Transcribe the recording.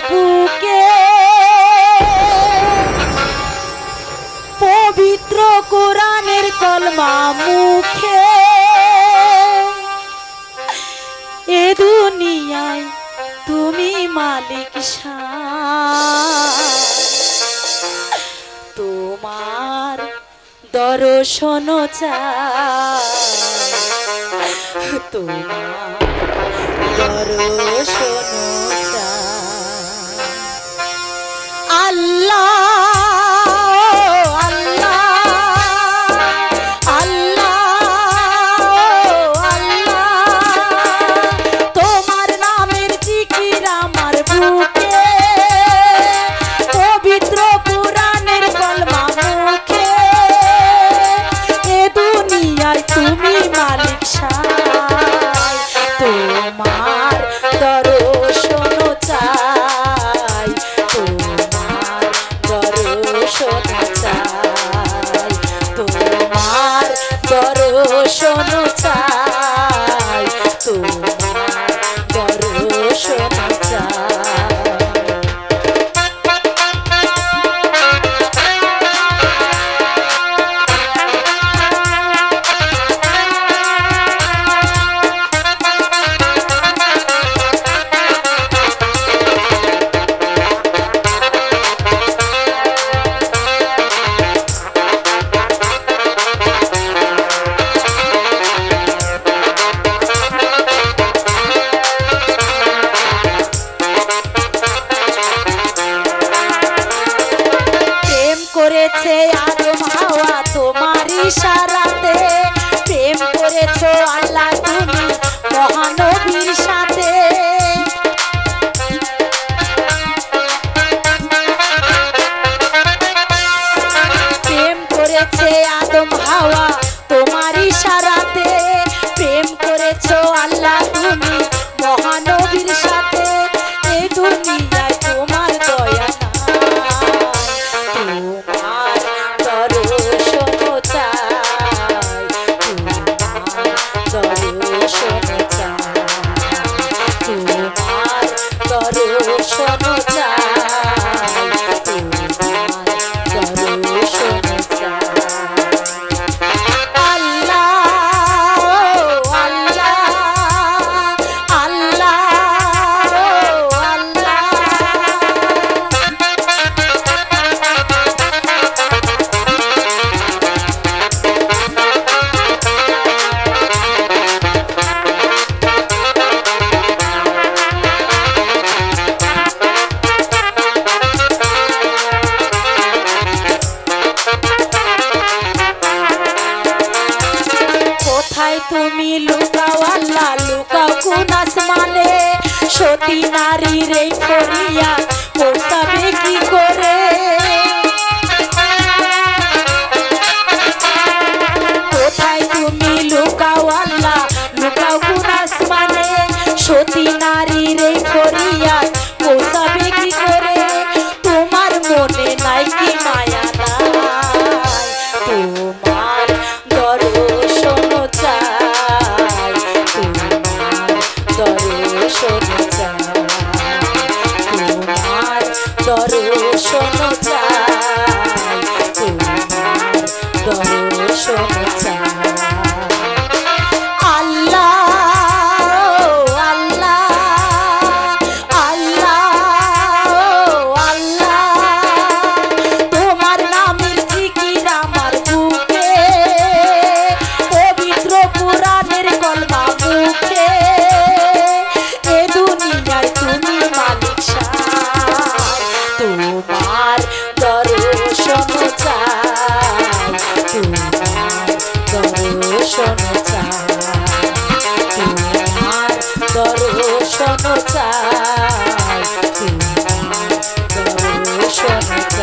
বুকে পবিত্র কোরআনের কলমা মুখে এ দুনিয়ায় তুমি মালিক শাহ তোমার দর্শন চাই তোমার দর্শন চাই আল্লাহ দর্শন চাই তোমার দর্শন করেছে আদম হাওয়া তোমার ইশারাতে প্রেম করেছো আল্লাহ তুমি মহানবীর সাথে প্রেম করেছে আদম হাওয়া তোমার ইশারাতে প্রেম করেছো আল্লাহ তুমি মহানবীর সাথে এই দুনিয়ায় তোমার দয়া তুমি লুকাও আল্লাহ লুকাও কোন আসমানে সতী নারীর এই ফরিয়া পৌঁছাবে কি করে কোথায় তুমি লুকাও আল্লাহ লুকাও কোন আসমানে সতী নারীর এই ফরিয়া পৌঁছাবে কি করে তোমার মনে নাই কি মায়া নাই তোমার দর্শন চাই দর্শন চাই দর্শন চাই দর্শন